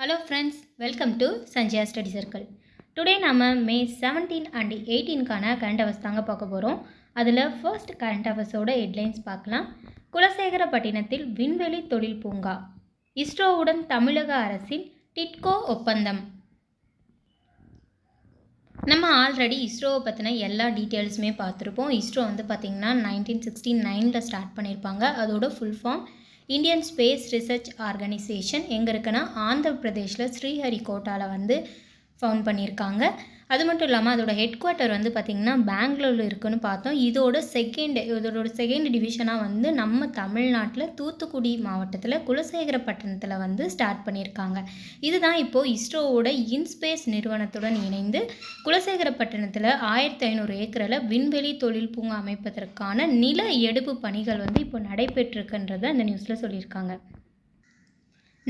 Hello friends, welcome to Sanjaya Study Circle. Today நம்ம May 17 and 18 current affairs தாங்க பார்க்க போகிறோம். அதில் first current affairsோட headlines பார்க்கலாம். குலசேகரப்பட்டினத்தில் விண்வெளி தொழில் பூங்கா, இஸ்ரோவுடன் தமிழக அரசின் டிட்கோ ஒப்பந்தம். நம்ம ஆல்ரெடி இஸ்ரோவை பற்றின எல்லா டீட்டெயில்ஸுமே பார்த்துருப்போம். இஸ்ரோ வந்து பார்த்திங்கன்னா 1969 ஸ்டார்ட் பண்ணியிருப்பாங்க. அதோட full form Indian space research organisation எங்கே இருக்குன்னா ஆந்திர பிரதேஷில் ஸ்ரீஹரிகோட்டாவில் வந்து ஃபவுண்ட் பண்ணியிருக்காங்க. அது மட்டும் இல்லாமல் அதோட ஹெட் குவார்ட்டர் வந்து பார்த்திங்கன்னா பெங்களூரில் இருக்குன்னு பார்த்தோம். இதோட செகண்ட் டிவிஷனாக வந்து நம்ம தமிழ்நாட்டில் தூத்துக்குடி மாவட்டத்தில் குலசேகரப்பட்டினத்தில் வந்து ஸ்டார்ட் பண்ணியிருக்காங்க. இதுதான் இப்போது இஸ்ரோவோட இன்ஸ்பேஸ் நிறுவனத்துடன் இணைந்து குலசேகரப்பட்டினத்தில் 1500 ஏக்கரில் விண்வெளி தொழில் பூங்கா அமைப்பதற்கான நில எடுப்பு பணிகள் வந்து இப்போ நடைபெற்றிருக்குன்றதை அந்த நியூஸில் சொல்லியிருக்காங்க.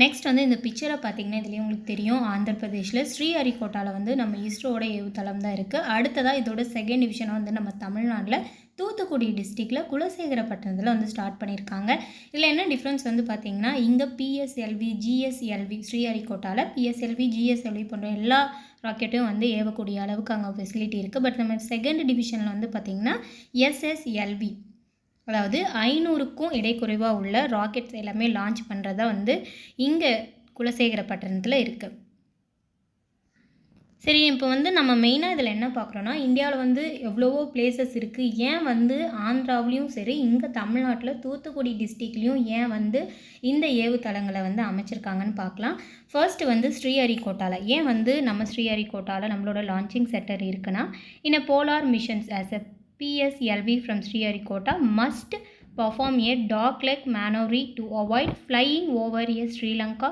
நெக்ஸ்ட் வந்து இந்த பிக்சரை பார்த்திங்கன்னா இதுலேயும் உங்களுக்கு தெரியும், ஆந்திர பிரதேஷில் ஸ்ரீஹரிகோட்டாவில் வந்து நம்ம இஸ்ரோவோட ஏவுதளம் தான் இருக்குது. அடுத்ததாக இதோட செகண்ட் டிவிஷனாக வந்து நம்ம தமிழ்நாட்டில் தூத்துக்குடி டிஸ்ட்ரிக்டில் குலசேகரப்பட்டினத்தில் வந்து ஸ்டார்ட் பண்ணியிருக்காங்க. இதில் என்ன டிஃப்ரென்ஸ் வந்து பார்த்திங்கன்னா இங்கே பிஎஸ்எல்வி ஜிஎஸ்எல்வி ஸ்ரீஹரிகோட்டாவில் பிஎஸ்எல்வி ஜிஎஸ்எல்வி போன்ற எல்லா ராக்கெட்டையும் வந்து ஏவக்கூடிய அளவுக்கு அங்கே ஃபெசிலிட்டி இருக்குது. பட் நம்ம செகண்ட் டிவிஷனில் வந்து பார்த்திங்கன்னா எஸ்எஸ்எல்வி, அதாவது 500க்கும் இடைக்குறைவாக உள்ள ராக்கெட்ஸ் எல்லாமே லான்ச் பண்ணுறதா வந்து இங்கே குலசேகரப்பட்டினத்தில் இருக்குது. சரி, இப்போ வந்து நம்ம மெயினாக இதில் என்ன பார்க்குறோன்னா இந்தியாவில் வந்து எவ்வளவோ பிளேசஸ் இருக்குது. ஏன் வந்து ஆந்திராவிலையும் சரி இங்கே தமிழ்நாட்டில் தூத்துக்குடி டிஸ்ட்ரிக்ட்லேயும் ஏன் வந்து இந்த ஏவுதளங்களை வந்து அமைச்சிருக்காங்கன்னு பார்க்கலாம். ஃபர்ஸ்ட் வந்து ஸ்ரீஹரிகோட்டாவில் ஏன் வந்து நம்ம ஸ்ரீஹரிகோட்டாவில் நம்மளோட லான்ச்சிங் சென்டர் இருக்குன்னா in polar missions as a PSLV from Sriharikota must perform a dog-leg maneuver to avoid flying over Sri Lanka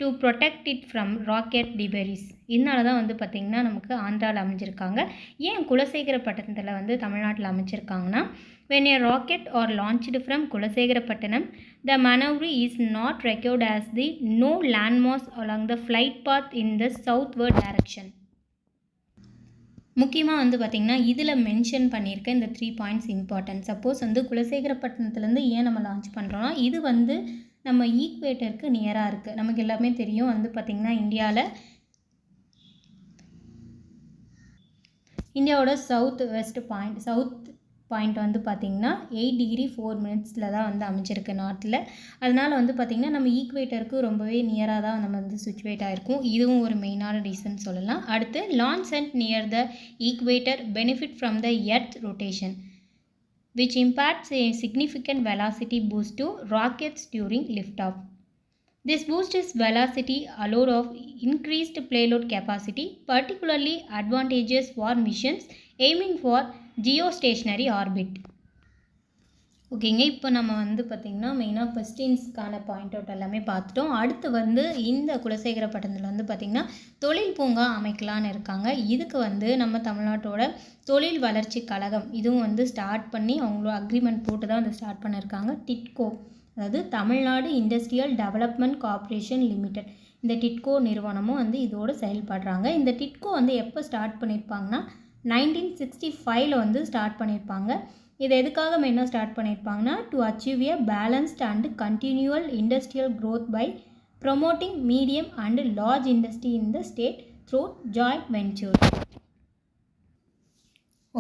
to protect it from rocket debris. இதனால தான் வந்து பார்த்திங்கன்னா நமக்கு ஆந்திராவில் அமைஞ்சிருக்காங்க. ஏன் குலசேகரப்பட்டினத்தில் வந்து தமிழ்நாட்டில் அமைச்சிருக்காங்கன்னா when a rocket are launched from Kulasekarapattinam the maneuver is not required as the no landmass along the flight path in the southward direction. முக்கியமாக வந்து பார்த்திங்கன்னா இதில் மென்ஷன் பண்ணியிருக்க இந்த 3 பாயிண்ட்ஸ் இம்பார்ட்டன்ட். சப்போஸ் வந்து குலசேகரப்பட்டினத்துலேருந்து ஏன் நம்ம லான்ச் பண்ணுறோன்னா இது வந்து நம்ம ஈக்குவேட்டருக்கு நியராக இருக்குது. நமக்கு எல்லாமே தெரியும் வந்து பார்த்திங்கன்னா இந்தியாவோட சவுத் பாயிண்ட் வந்து பார்த்திங்கன்னா 8 டிகிரி 4 மினிட்ஸில் தான் வந்து அமைச்சிருக்கு நாட்டில். அதனால் வந்து பார்த்திங்கன்னா நம்ம ஈக்குவேட்டருக்கு ரொம்பவே நியராக தான் நம்ம வந்து சிச்சுவேட் ஆகிருக்கும். இதுவும் ஒரு மெயினான ரீசன் சொல்லலாம். அடுத்து launch sent near the equator benefit from the earth rotation which impacts a significant velocity boost to rockets during liftoff. This boost is velocity allowed of increased payload capacity, particularly advantageous for missions aiming for geostationary orbit. ஓகேங்க, இப்போ நம்ம வந்து பார்த்திங்கன்னா மெயினாக கொஸ்டின்ஸ்க்கான point out எல்லாமே பார்த்துட்டோம். அடுத்து வந்து இந்த குலசேகரப்பட்டினத்தில் வந்து பார்த்திங்கன்னா தொழில் பூங்கா அமைக்கலான்னு இருக்காங்க. இதுக்கு வந்து நம்ம தமிழ்நாட்டோட தொழில் வளர்ச்சி கழகம் இதுவும் வந்து ஸ்டார்ட் பண்ணி அவங்களோட அக்ரிமெண்ட் போட்டு தான் வந்து ஸ்டார்ட் பண்ணியிருக்காங்க. டிட்கோ, அதாவது Tamil Nadu industrial development corporation limited, இந்த டிட்கோ நிறுவனமும் வந்து இதோடு செயல்படுறாங்க. இந்த டிட்கோ வந்து எப்போ ஸ்டார்ட் பண்ணியிருப்பாங்கன்னா 1965 வந்து ஸ்டார்ட் பண்ணியிருப்பாங்க. இது எதுக்காக மெயினாக ஸ்டார்ட் பண்ணியிருப்பாங்கன்னா to achieve a balanced and continual industrial growth by promoting medium and large industry in the state through joint venture.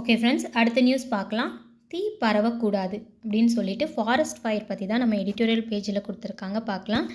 Okay friends, அடுத்த நியூஸ் பார்க்கலாம். தீ பரவக்கூடாது அப்படின்னு சொல்லிட்டு ஃபாரஸ்ட் ஃபயர் பற்றி தான் நம்ம எடிட்டோரியல் பேஜில் கொடுத்துருக்காங்க, பார்க்கலாம்.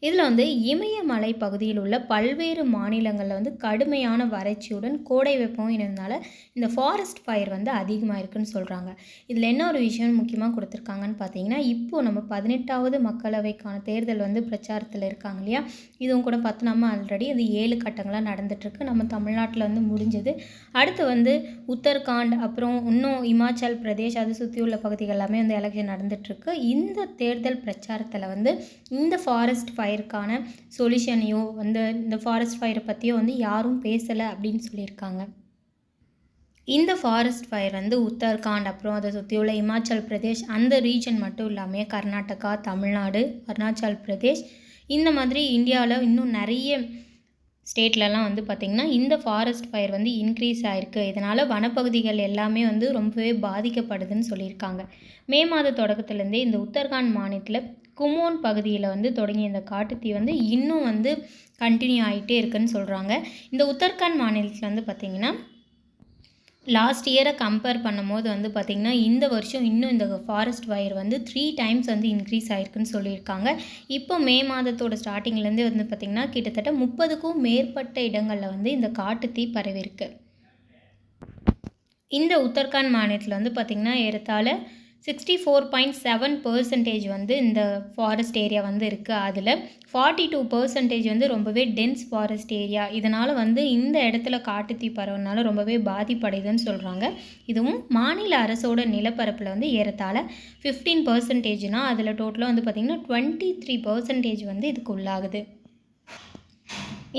இதில் வந்து இமயமலை பகுதியில் உள்ள பல்வேறு மாநிலங்களில் வந்து கடுமையான வறட்சியுடன் கோடை வெப்பம் இருந்ததுனால இந்த ஃபாரஸ்ட் ஃபயர் வந்து அதிகமாக இருக்குன்னு சொல்கிறாங்க. இதில் என்ன ஒரு விஷயம் முக்கியமாக கொடுத்துருக்காங்கன்னு பார்த்தீங்கன்னா இப்போது நம்ம 18வது மக்களவைக்கான தேர்தல் வந்து பிரச்சாரத்தில் இருக்காங்க இல்லையா, இதுவும் கூட பார்த்து நம்ம ஆல்ரெடி அது 7 கட்டங்களாக நடந்துகிட்ருக்கு. நம்ம தமிழ்நாட்டில் வந்து முடிஞ்சது. அடுத்து வந்து உத்தரகாண்ட், அப்புறம் இன்னும் இமாச்சல் பிரதேஷ் அது சுற்றியுள்ள பகுதிகள் எல்லாமே வந்து எலெக்ஷன் நடந்துகிட்ருக்கு. இந்த தேர்தல் பிரச்சாரத்தில் வந்து இந்த ஃபாரஸ்ட் ஃபயருக்கான சொல்யூஷனையோ வந்து இந்த ஃபாரஸ்ட் ஃபயரை பற்றியோ வந்து யாரும் பேசலை அப்படின்னு சொல்லியிருக்காங்க. இந்த ஃபாரஸ்ட் ஃபயர் வந்து உத்தரகாண்ட், அப்புறம் அதை சுற்றியுள்ள இமாச்சல் பிரதேஷ் அந்த ரீஜன் மட்டும் இல்லாமல் கர்நாடகா, தமிழ்நாடு, அருணாச்சல் பிரதேஷ் இந்த மாதிரி இந்தியாவில் இன்னும் நிறைய ஸ்டேட்லலாம் வந்து பார்த்திங்கன்னா இந்த ஃபாரஸ்ட் ஃபயர் வந்து இன்க்ரீஸ் ஆகிருக்கு. இதனால் வனப்பகுதிகள் எல்லாமே வந்து ரொம்பவே பாதிக்கப்படுதுன்னு சொல்லியிருக்காங்க. மே மாத தொடக்கத்துலேருந்தே இந்த உத்தரகாண்ட் மாநிலத்தில் குமோன் பகுதியில் வந்து தொடங்கிய இந்த காட்டுத்தீ வந்து இன்னும் வந்து கண்டினியூ ஆகிட்டே இருக்குன்னு சொல்கிறாங்க. இந்த உத்தரகாண்ட் மாநிலத்தில் வந்து பார்த்திங்கன்னா லாஸ்ட் இயரை கம்பேர் பண்ணும்போது வந்து பார்த்திங்கன்னா இந்த வருஷம் இன்னும் இந்த ஃபாரஸ்ட் ஃபயர் வந்து 3 டைம்ஸ் வந்து இன்க்ரீஸ் ஆகிருக்குன்னு சொல்லியிருக்காங்க. இப்போ மே மாதத்தோட ஸ்டார்டிங்லேருந்தே வந்து பார்த்திங்கன்னா கிட்டத்தட்ட 30க்கும் மேற்பட்ட இடங்களில் வந்து இந்த காட்டுத்தீ பரவிருக்கு. இந்த உத்தரகாண்ட் மாநிலத்தில் வந்து பார்த்திங்கன்னா ஏறத்தாழ 64.7% வந்து இந்த ஃபாரஸ்ட் ஏரியா வந்து இருக்குது. அதில் 42% வந்து ரொம்பவே டென்ஸ் ஃபாரஸ்ட் ஏரியா. இதனால் வந்து இந்த இடத்துல காட்டுத்தீ பரவுனால ரொம்பவே பாதிப்படையுதுன்னு சொல்கிறாங்க. இதுவும் மாநில அரசோட நிலப்பரப்பில் வந்து ஏறத்தாழ 15%னா அதில் டோட்டலாக வந்து பார்த்திங்கன்னா 23% வந்து இதுக்கு உள்ளாகுது.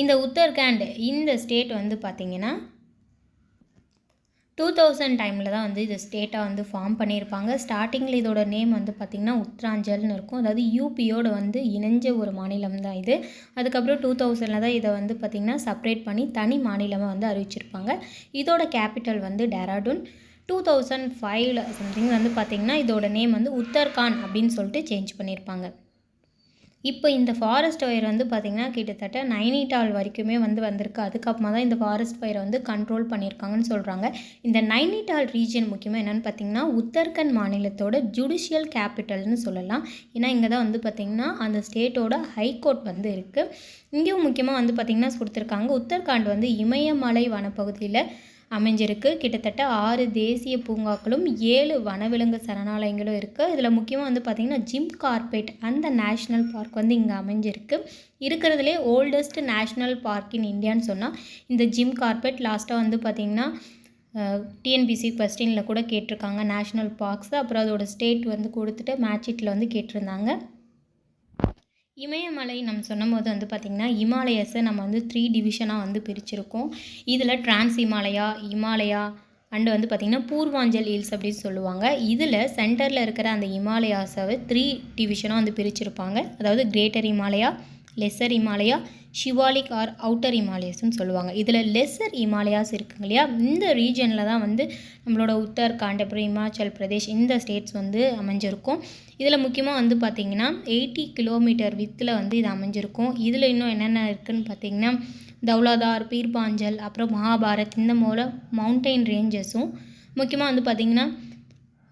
இந்த உத்தரகாண்ட் இந்த ஸ்டேட் வந்து பார்த்திங்கன்னா 2000 டைமில் தான் வந்து இது ஸ்டேட்டாக வந்து ஃபார்ம் பண்ணியிருப்பாங்க. ஸ்டார்டிங்கில் இதோட நேம் வந்து பார்த்திங்கன்னா உத்தராஞ்சல்னு இருக்கும். அதாவது யூபியோட வந்து இணைஞ்ச ஒரு மாநிலம் தான் இது. அதுக்கப்புறம் 2000 தான் இதை வந்து பார்த்திங்கன்னா செப்பரேட் பண்ணி தனி மாநிலமாக வந்து அறிவிச்சிருப்பாங்க. இதோட கேபிட்டல் வந்து டேராடூன். 2005 சம்திங் வந்து பார்த்திங்கன்னா இதோட நேம் வந்து உத்தரகாண்ட் அப்படின்னு சொல்லிட்டு சேஞ்ச் பண்ணியிருப்பாங்க. இப்போ இந்த ஃபாரஸ்ட் ஃபயர் வந்து பார்த்திங்கன்னா கிட்டத்தட்ட நைனிடால் வரைக்குமே வந்து வந்திருக்கு. அதுக்கப்புறமா தான் இந்த ஃபாரஸ்ட் ஃபயரை வந்து கண்ட்ரோல் பண்ணியிருக்காங்கன்னு சொல்கிறாங்க. இந்த நைனிடால் ரீஜன் முக்கியமாக என்னென்னு பார்த்திங்கன்னா உத்தரகாண்ட் மாநிலத்தோட ஜுடிஷியல் கேபிட்டல்னு சொல்லலாம். ஏன்னா இங்கே தான் வந்து பார்த்திங்கன்னா அந்த ஸ்டேட்டோட ஹைகோர்ட் வந்து இருக்குது. இங்கேயும் முக்கியமாக வந்து பார்த்திங்கன்னா கொடுத்துருக்காங்க. உத்தரகாண்ட் வந்து இமயமலை வனப்பகுதியில் அமைஞ்சிருக்கு. கிட்டத்தட்ட 6 தேசிய பூங்காக்களும் 7 வனவிலங்கு சரணாலயங்களும் இருக்குது. இதில் முக்கியமாக வந்து பார்த்திங்கன்னா ஜிம் கார்பெட் அந்த நேஷ்னல் பார்க் வந்து இங்கே அமைஞ்சிருக்கு. இருக்கிறதுலே ஓல்டஸ்ட் நேஷ்னல் பார்க் இன் இந்தியான்னு சொன்னால் இந்த ஜிம் கார்பெட். லாஸ்ட்டாக வந்து பார்த்திங்கன்னா டிஎன்பிசி கொஸ்டினில் கூட கேட்டிருக்காங்க நேஷ்னல் பார்க்ஸ். அப்புறம் அதோட ஸ்டேட் வந்து கொடுத்துட்டு மேட்ச் வந்து கேட்டிருந்தாங்க. இமயமலை நம்ம சொன்னபோது வந்து பார்த்திங்கன்னா இமாலயஸை நம்ம வந்து 3 டிவிஷனாக வந்து பிரிச்சிருக்கோம். இதில் டிரான்ஸ் இமாலயா அண்டு வந்து பார்த்திங்கன்னா பூர்வாஞ்சல் ஹில்ஸ் அப்படின்னு சொல்லுவாங்க. இதில் சென்டரில் இருக்கிற அந்த இமாலயாஸை 3 டிவிஷனாக வந்து பிரிச்சிருப்பாங்க. அதாவது greater Himalaya, lesser Himalaya, Shivalik or outer இமாலயஸ்ன்னு சொல்லுவாங்க. இதில் லெஸ்ஸர் இமாலயாஸ் இருக்குங்க இல்லையா, இந்த ரீஜனில் தான் வந்து நம்மளோட உத்தரகாண்ட் அப்புறம் இமாச்சல் பிரதேஷ் இந்த ஸ்டேட்ஸ் வந்து அமைஞ்சிருக்கும். இதில் முக்கியமாக வந்து பார்த்திங்கன்னா 80 கிலோமீட்டர் வித்தில் வந்து இது அமைஞ்சிருக்கும். இதில் இன்னும் என்னென்ன இருக்குதுன்னு பார்த்திங்கன்னா தௌலாதார், பீர்பாஞ்சல், அப்புறம் மகாபாரத் இந்த மூலம் மவுண்டெயின் ரேஞ்சஸும் முக்கியமாக வந்து பார்த்திங்கன்னா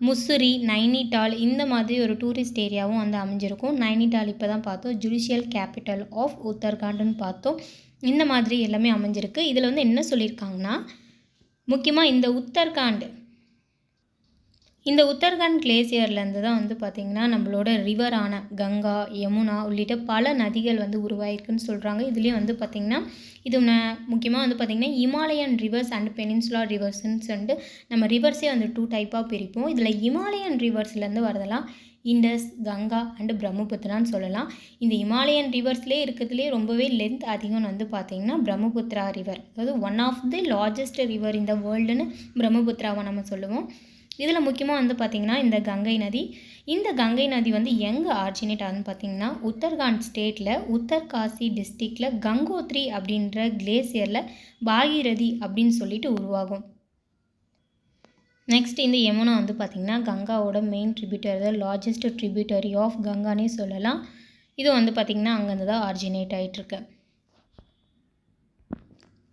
முஸ்ஸூரி, நைனிடால் இந்த மாதிரி ஒரு டூரிஸ்ட் ஏரியாவும் வந்து அமைஞ்சிருக்கும். நைனிடால் இப்போ தான் பார்த்தோம், ஜுடிஷியல் கேபிட்டல் ஆஃப் உத்தரகாண்டுன்னு பார்த்தோம். இந்த மாதிரி எல்லாமே அமைஞ்சிருக்கு. இதில் வந்து என்ன சொல்லியிருக்காங்கன்னா முக்கியமாக இந்த உத்தரகாண்ட் கிளேசியர்லேருந்து தான் வந்து பார்த்திங்கன்னா நம்மளோட ரிவரான கங்கா, யமுனா உள்ளிட்ட பல நதிகள் வந்து உருவாயிருக்குன்னு சொல்கிறாங்க. இதுலேயும் வந்து பார்த்திங்கன்னா இது முக்கியமாக வந்து பார்த்திங்கன்னா இமாலயன் ரிவர்ஸ் அண்ட் பெனின்சுலா ரிவர்ஸ்ன்னு சொல்லிட்டு நம்ம ரிவர்ஸே வந்து 2 டைப்பாக பிரிப்போம். இதில் இமாலயன் ரிவர்ஸ்லேருந்து வரதெல்லாம் இண்டஸ், கங்கா அண்டு பிரம்மபுத்திரான்னு சொல்லலாம். இந்த இமாலயன் ரிவர்ஸ்லேயே இருக்கிறதுலே ரொம்பவே லென்த் அதிகம்னு வந்து பார்த்திங்கன்னா பிரம்மபுத்திரா ரிவர். அதாவது one of the largest river இந்த வேர்ல்டுன்னு பிரம்மபுத்திராவை நம்ம சொல்லுவோம். இதில் முக்கியமாக வந்து பார்த்திங்கன்னா இந்த கங்கை நதி வந்து எங்கே ஆரிஜினேட் ஆகுதுன்னு பார்த்திங்கன்னா உத்தரகாண்ட் ஸ்டேட்டில் உத்தர்காசி டிஸ்ட்ரிக்டில் கங்கோத்ரி அப்படின்ற கிளேசியரில் பாகீரதி அப்படின்னு சொல்லிட்டு உருவாகும். நெக்ஸ்ட் இந்த யமுனா வந்து பார்த்திங்கன்னா கங்காவோட main tributary, largest tributary of கங்கானே சொல்லலாம். இது வந்து பார்த்திங்கன்னா அங்கேருந்து தான் ஆரிஜினேட் ஆகிட்டுருக்கு.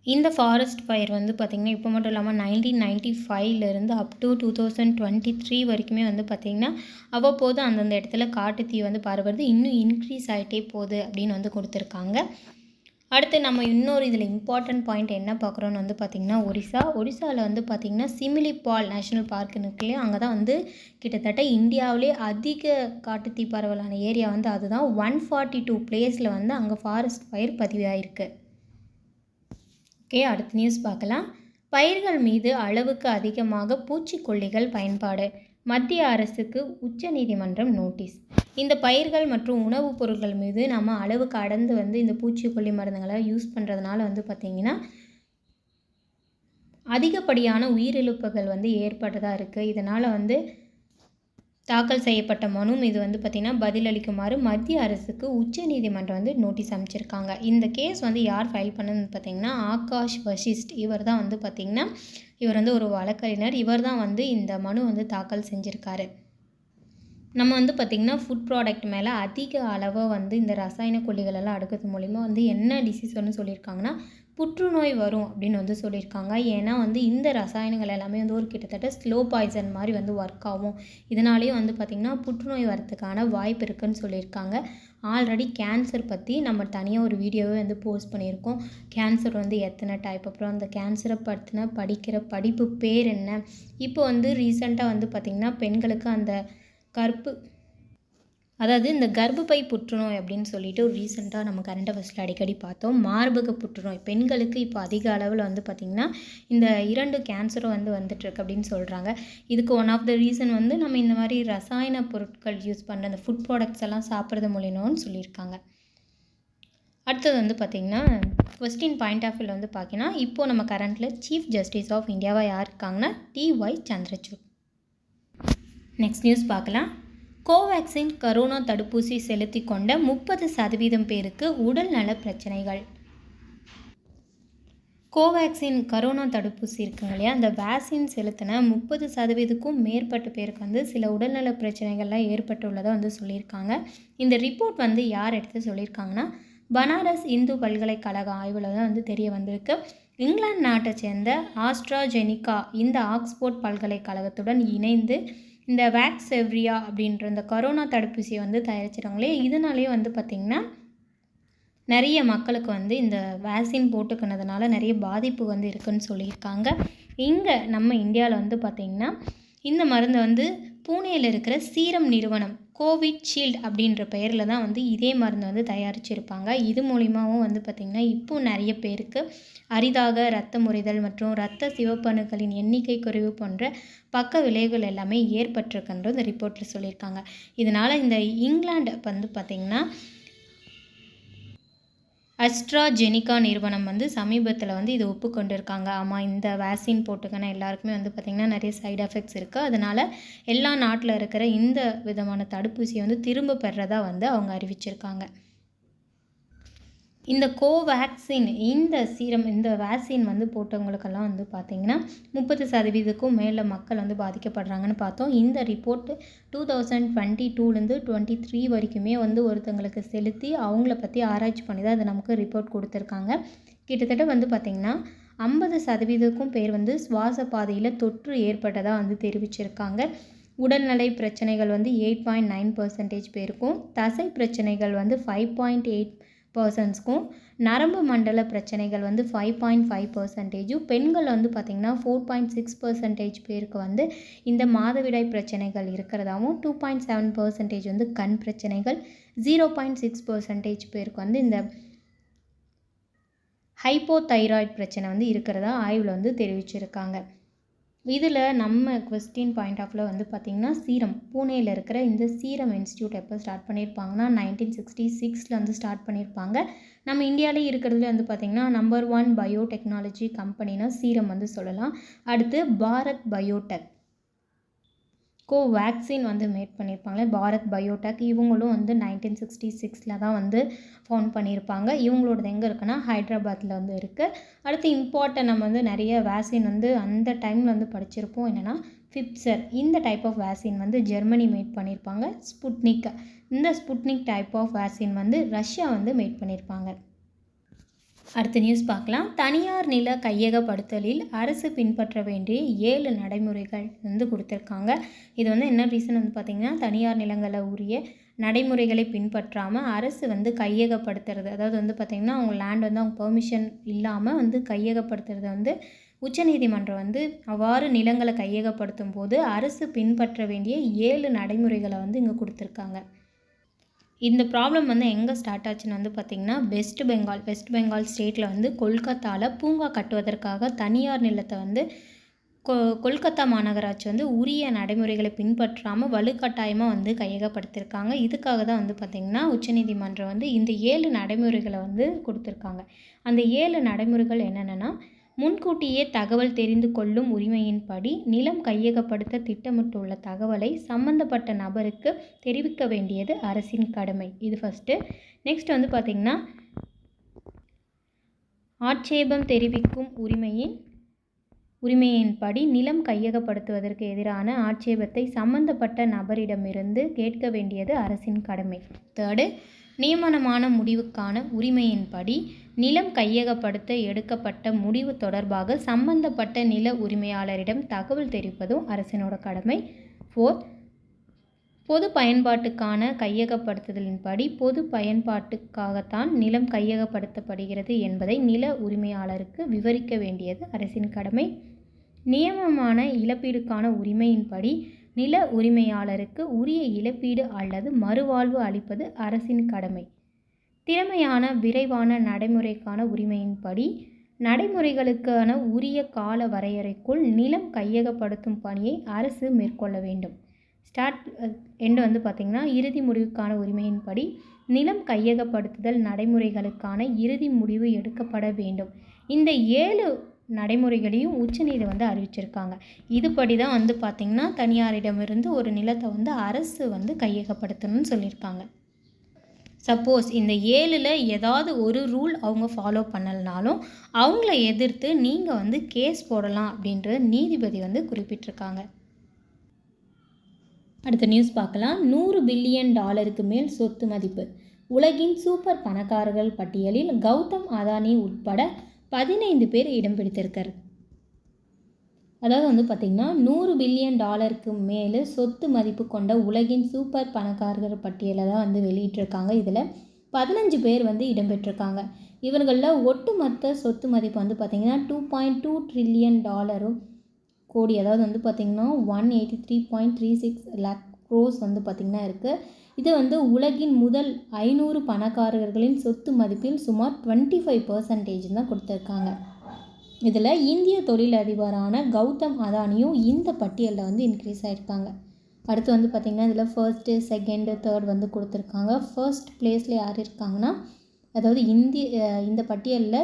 இந்த ஃபாரஸ்ட் ஃபயர் வந்து பார்த்திங்கன்னா இப்போ மட்டும் இல்லாமல் 1995லேருந்து அப் டு 2023 வரைக்குமே வந்து பார்த்திங்கன்னா அவ்வப்போது அந்தந்த இடத்துல காட்டுத்தீ வந்து பரவுறது இன்னும் இன்க்ரீஸ் ஆகிட்டே போகுது அப்படின்னு வந்து கொடுத்துருக்காங்க. அடுத்து நம்ம இன்னொரு இதில் இம்பார்ட்டன்ட் பாயிண்ட் என்ன பார்க்குறோன்னு வந்து பார்த்திங்கன்னா ஒரிசாவில் வந்து பார்த்திங்கன்னா சிமிலிபால் நேஷ்னல் பார்க்குன்னு இருக்கு இல்லையா, அங்கே தான் வந்து கிட்டத்தட்ட இந்தியாவிலே அதிக காட்டுத்தீ பரவலான ஏரியா வந்து அதுதான். 142 பிளேஸில் வந்து அங்கே ஃபாரஸ்ட் ஃபயர் பதிவாயிருக்கு. ஓகே, அடுத்த நியூஸ் பார்க்கலாம். பயிர்கள் மீது அளவுக்கு அதிகமாக பூச்சிக்கொல்லிகள் பயன்பாடு, மத்திய அரசுக்கு உச்சநீதிமன்றம் நோட்டீஸ். இந்த பயிர்கள் மற்றும் உணவுப் பொருட்கள் மீது நம்ம அளவுக்கு கடந்து வந்து இந்த பூச்சிக்கொல்லி மருந்துகளை யூஸ் பண்ணுறதுனால வந்து பார்த்திங்கன்னா அதிகப்படியான உயிரிழப்புகள் வந்து ஏற்பட்டதாக இருக்குது. இதனால் வந்து தாக்கல் செய்யப்பட்ட மனு மீது வந்து பார்த்திங்கன்னா பதிலளிக்குமாறு மத்திய அரசுக்கு உச்சநீதிமன்றம் வந்து நோட்டீஸ் அமைச்சிருக்காங்க. இந்த கேஸ் வந்து யார் ஃபைல் பண்ணதுன்னு பார்த்திங்கன்னா ஆகாஷ் வசிஷ்ட். இவர் தான் வந்து பார்த்திங்கன்னா இவர் வந்து ஒரு வழக்கறிஞர். இவர் தான் வந்து இந்த மனு வந்து தாக்கல் செஞ்சுருக்காரு. நம்ம வந்து பார்த்திங்கன்னா ஃபுட் ப்ராடக்ட் மேலே அதிக அளவாக வந்து இந்த ரசாயன கொல்லிகள் எல்லாம் அடுக்கிறது மூலிமா வந்து என்ன டிசீஸ் வந்து சொல்லியிருக்காங்கன்னா புற்றுநோய் வரும் அப்படின்னு வந்து சொல்லியிருக்காங்க. ஏன்னா வந்து இந்த ரசாயனங்கள் எல்லாமே வந்து ஒரு கிட்டத்தட்ட ஸ்லோ பாய்சன் மாதிரி வந்து ஒர்க் ஆகும். இதனாலேயும் வந்து பார்த்திங்கன்னா புற்றுநோய் வரத்துக்கான வாய்ப்பு இருக்குதுன்னு சொல்லியிருக்காங்க. ஆல்ரெடி கேன்சர் பற்றி நம்ம தனியாக ஒரு வீடியோவே வந்து போஸ்ட் பண்ணியிருக்கோம். கேன்சர் வந்து எத்தனை டைப், அப்புறம் அந்த கேன்சரை பற்றின படிக்கிற படிப்பு பேர் என்ன. இப்போ வந்து ரீசெண்டாக வந்து பார்த்திங்கன்னா பெண்களுக்கு அந்த அதாவது இந்த கர்ப்பப்பை புற்றுநோய் அப்படின்னு சொல்லிட்டு ஒரு ரீசெண்டாக நம்ம கரண்ட் அஃபேர்ஸில் அடிக்கடி பார்த்தோம். மார்பக புற்றுநோய் பெண்களுக்கு இப்போ அதிக அளவில் வந்து பார்த்திங்கன்னா இந்த 2 கேன்சரும் வந்து வந்துட்டுருக்கு அப்படின்னு சொல்கிறாங்க. இதுக்கு ஒன் ஆஃப் த ரீசன் வந்து நம்ம இந்த மாதிரி ரசாயன பொருட்கள் யூஸ் பண்ணுற அந்த ஃபுட் ப்ராடக்ட்ஸ் எல்லாம் சாப்பிட்றது மூலியமான்னு சொல்லியிருக்காங்க. அடுத்தது வந்து பார்த்திங்கன்னா கொஸ்டின் பாயிண்ட் ஆஃப் வியூவில் வந்து பார்த்திங்கன்னா இப்போது நம்ம கரண்ட்டில் சீஃப் ஜஸ்டிஸ் ஆஃப் இந்தியாவாக யார் இருக்காங்கன்னா TY சந்திரசூட். நெக்ஸ்ட் நியூஸ் பார்க்கலாம். கோவேக்சின் கரோனா தடுப்பூசி செலுத்தி கொண்ட 30% பேருக்கு உடல் நல பிரச்சனைகள். கோவேக்சின் கரோனா தடுப்பூசி இருக்குங்க இல்லையா, அந்த வேக்சின் செலுத்தின 30%க்கும் மேற்பட்ட பேருக்கு வந்து சில உடல்நல பிரச்சனைகள்லாம் ஏற்பட்டுள்ளதாக வந்து சொல்லியிருக்காங்க. இந்த ரிப்போர்ட் வந்து யார் எடுத்து சொல்லியிருக்காங்கன்னா பனாரஸ் இந்து பல்கலைக்கழக ஆய்வில் தான் வந்து தெரிய வந்திருக்கு. இங்கிலாந்து நாட்டை சேர்ந்த ஆஸ்ட்ராஜெனிகா இந்த ஆக்ஸ்போர்ட் பல்கலைக்கழகத்துடன் இணைந்து இந்த வேக்ஸெவ்ரியா அப்படின்ற இந்த கரோனா தடுப்பூசியை வந்து தயாரிச்சிட்டாங்களே, இதனாலேயே வந்து பார்த்திங்கன்னா நிறைய மக்களுக்கு வந்து இந்த வேக்சின் போட்டுக்கினதுனால நிறைய பாதிப்பு வந்து இருக்குதுன்னு சொல்லியிருக்காங்க. இங்கே நம்ம இந்தியாவில் வந்து பார்த்திங்கன்னா இந்த மருந்தை வந்து பூனேயில் இருக்கிற சீரம் நிறுவனம் கோவிட்ஷீல்டு அப்படின்ற பெயரில் தான் வந்து இதே மருந்து வந்து தயாரிச்சிருப்பாங்க. இது மூலிமாவும் வந்து பார்த்திங்கன்னா இப்போது நிறைய பேருக்கு அரிதாக இரத்த முறிதல் மற்றும் இரத்த சிவப்பணுக்களின் எண்ணிக்கை குறைவு போன்ற பக்க விளைவுகள் எல்லாமே ஏற்பட்டிருக்குன்ற இந்த ரிப்போர்ட்டில் சொல்லியிருக்காங்க. இதனால் இந்த இங்கிலாந்து வந்து பார்த்திங்கன்னா அஸ்ட்ராஜெனிகா நிறுவனம் வந்து சமீபத்தில் வந்து இதை ஒப்புக்கொண்டிருக்காங்க. ஆமாம், இந்த வேக்சின் போட்டுக்கின எல்லாருக்குமே வந்து பார்த்திங்கன்னா நிறைய சைடு எஃபெக்ட்ஸ் இருக்குது. அதனால் எல்லா நாட்டில் இருக்கிற இந்த விதமான தடுப்பூசியை வந்து திரும்ப பெறதா வந்து அவங்க அறிவிச்சிருக்காங்க. இந்த கோவேக்சின் இந்த சீரம் இந்த வேக்சின் வந்து போட்டவங்களுக்கெல்லாம் வந்து பார்த்திங்கன்னா 30%க்கும் மேலே மக்கள் வந்து பாதிக்கப்படுறாங்கன்னு பார்த்தோம். இந்த ரிப்போர்ட்டு 2022லேருந்து 23 வரைக்குமே வந்து ஒருத்தங்களுக்கு செலுத்தி அவங்கள பற்றி ஆராய்ச்சி பண்ணி தான் அதை நமக்கு ரிப்போர்ட் கொடுத்துருக்காங்க. கிட்டத்தட்ட வந்து பார்த்திங்கன்னா 50%க்கும் பேர் வந்து சுவாச பாதையில் தொற்று ஏற்பட்டதாக வந்து தெரிவிச்சிருக்காங்க. உடல்நலை பிரச்சனைகள் வந்து 8.9% பேருக்கும், தசை பிரச்சனைகள் வந்து 5.8%க்கும், நரம்பு மண்டல பிரச்சனைகள் வந்து 5.5%, பெண்கள் வந்து பார்த்திங்கன்னா 4.6% பேருக்கு வந்து இந்த மாதவிடாய் பிரச்சனைகள் இருக்கிறதாகவும், 2.7% வந்து கண் பிரச்சனைகள், 0.6% பேருக்கு வந்து இந்த ஹைப்போதைராய்டு பிரச்சனை வந்து இருக்கிறதா ஆய்வில் வந்து தெரிவிச்சிருக்காங்க. இதில் நம்ம கொஸ்டின் பாயிண்ட் ஆஃப்ல வந்து பார்த்திங்கன்னா சீரம் பூனேயில் இருக்கிற இந்த சீரம் இன்ஸ்டியூட் எப்போ ஸ்டார்ட் பண்ணியிருப்பாங்கன்னா 1966 வந்து ஸ்டார்ட் பண்ணியிருப்பாங்க. நம்ம இந்தியாவிலே இருக்கிறதுல வந்து பார்த்திங்கன்னா நம்பர் 1 பயோடெக்னாலஜி கம்பெனினா சீரம் வந்து சொல்லலாம். அடுத்து பாரத் பயோடெக் கோவேக்சின் வந்து மேட் பண்ணியிருப்பாங்களே பாரத் பயோடெக், இவங்களும் வந்து 1966 தான் வந்து ஃபவுண்ட் பண்ணியிருப்பாங்க. இவங்களோடது எங்கே இருக்குன்னா ஹைதராபாத்தில் வந்து இருக்குது. அடுத்து இம்பார்ட்டன்ட் நம்ம வந்து நிறைய வேக்சின் வந்து அந்த டைமில் வந்து படிச்சிருப்போம். என்னென்னா ஃபிப்சர் இந்த டைப் ஆஃப் வேக்சின் வந்து ஜெர்மனி மேட் பண்ணியிருப்பாங்க. ஸ்புட்னிக் இந்த ஸ்புட்னிக் டைப் ஆஃப் வேக்சின் வந்து ரஷ்யா வந்து மேட் பண்ணியிருப்பாங்க. அடுத்த நியூஸ் பார்க்கலாம். தனியார் நில கையகப்படுத்தலில் அரசு பின்பற்ற வேண்டிய 7 நடைமுறைகள் வந்து கொடுத்துருக்காங்க. இது வந்து என்ன ரீசன் வந்து பார்த்திங்கன்னா தனியார் நிலங்களை உரிய நடைமுறைகளை பின்பற்றாமல் அரசு வந்து கையகப்படுத்துறது, அதாவது வந்து பார்த்திங்கன்னா அவங்க லேண்ட் வந்து அவங்க பெர்மிஷன் இல்லாமல் வந்து கையகப்படுத்துறது வந்து உச்சநீதிமன்றம் வந்து அவ்வாறு நிலங்களை கையகப்படுத்தும் போது அரசு பின்பற்ற வேண்டிய 7 நடைமுறைகளை வந்து இங்கே கொடுத்துருக்காங்க. இந்த ப்ராப்ளம் வந்து எங்கே ஸ்டார்ட் ஆச்சுன்னு வந்து பார்த்திங்கன்னா வெஸ்ட் பெங்கால் ஸ்டேட்டில் வந்து கொல்கத்தாவில் பூங்கா கட்டுவதற்காக தனியார் நிலத்தை வந்து கொல்கத்தா மாநகராட்சி வந்து உரிய நடைமுறைகளை பின்பற்றாமல் வலுக்கட்டாயமாக வந்து கையகப்படுத்தியிருக்காங்க. இதுக்காக தான் வந்து பார்த்திங்கன்னா உச்சநீதிமன்றம் வந்து இந்த 7 நடைமுறைகளை வந்து கொடுத்துருக்காங்க. அந்த 7 நடைமுறைகள் என்னென்னா முன்கூட்டியே தகவல் தெரிந்து கொள்ளும் உரிமையின்படி நிலம் கையகப்படுத்த திட்டமிட்டுள்ள தகவலை சம்பந்தப்பட்ட நபருக்கு தெரிவிக்க வேண்டியது அரசின் கடமை. இது ஃபஸ்ட்டு. நெக்ஸ்ட் வந்து பார்த்திங்கன்னா ஆட்சேபம் தெரிவிக்கும் உரிமையின் உரிமையின்படி நிலம் கையகப்படுத்துவதற்கு எதிரான ஆட்சேபத்தை சம்பந்தப்பட்ட நபரிடமிருந்து கேட்க வேண்டியது அரசின் கடமை. தேர்டு, நியமனமான முடிவுக்கான உரிமையின்படி நிலம் கையகப்படுத்த எடுக்கப்பட்ட முடிவு தொடர்பாக சம்பந்தப்பட்ட நில உரிமையாளரிடம் தகவல் தெரிவிப்பதும் அரசினோட கடமை. ஃபோர்த், பொது பயன்பாட்டுக்கான கையகப்படுத்துதலின்படி பொது பயன்பாட்டுக்காகத்தான் நிலம் கையகப்படுத்தப்படுகிறது என்பதை நில உரிமையாளருக்கு விவரிக்க வேண்டியது அரசின் கடமை. நியமனமான இழப்பீடுக்கான உரிமையின்படி நில உரிமையாளருக்கு உரிய இழப்பீடு அல்லது மறுவாழ்வு அளிப்பது அரசின் கடமை. திறமையான விரைவான நடைமுறைக்கான உரிமையின்படி நடைமுறைகளுக்கான உரிய கால வரையறைக்குள் நிலம் கையகப்படுத்தும் பணியை அரசு மேற்கொள்ள வேண்டும். பார்த்திங்கன்னா இறுதி முடிவுக்கான உரிமையின்படி நிலம் கையகப்படுத்துதல் நடைமுறைகளுக்கான இறுதி முடிவு எடுக்கப்பட வேண்டும். இந்த 7 நடைமுறைகளையும் உச்சநீதிமன்றம் அறிவிச்சிருக்காங்க. இதுபடி தான் பார்த்திங்கன்னா தனியாரிடமிருந்து ஒரு நிலத்தை அரசு கையகப்படுத்தணும்னு சொல்லியிருக்காங்க. சப்போஸ் இந்த 7ல் ஏதாவது ஒரு ரூல் அவங்க ஃபாலோ பண்ணலனாலும் அவங்கள எதிர்த்து நீங்கள் கேஸ் போடலாம் அப்படின்ற நீதிபதி குறிப்பிட்டிருக்காங்க. அடுத்த நியூஸ் பார்க்கலாம். $100 பில்லியன் மேல் சொத்து மதிப்பு. உலகின் சூப்பர் பணக்காரர்கள் பட்டியலில் கௌதம் அதானி உட்பட 15 பேர் இடம் பிடித்திருக்கார். அதாவது பார்த்திங்கன்னா $100 பில்லியன் மேலே சொத்து மதிப்பு கொண்ட உலகின் சூப்பர் பணக்காரர்கள் பட்டியலை தான் வெளியிட்டிருக்காங்க. இதில் 15 பேர் இடம்பெற்றிருக்காங்க. இவர்களில் ஒட்டுமொத்த சொத்து மதிப்பு பார்த்திங்கன்னா $2.2 ட்ரில்லியன் கோடி, அதாவது பார்த்திங்கன்னா 183.36 lakh crores பார்த்திங்கன்னா இருக்குது. இது உலகின் முதல் 500 பணக்காரர்களின் சொத்து மதிப்பில் சுமார் 25% தான் கொடுத்துருக்காங்க. இதில் இந்திய தொழிலதிபரான கௌதம் அதானியும் இந்த பட்டியலில் இன்க்ரீஸ் ஆகிருக்காங்க. அடுத்து பார்த்திங்கன்னா இதில் ஃபர்ஸ்ட்டு, செகண்டு, தேர்ட் கொடுத்துருக்காங்க. ஃபர்ஸ்ட் பிளேஸில் யார் இருக்காங்கன்னா, அதாவது இந்த பட்டியலில்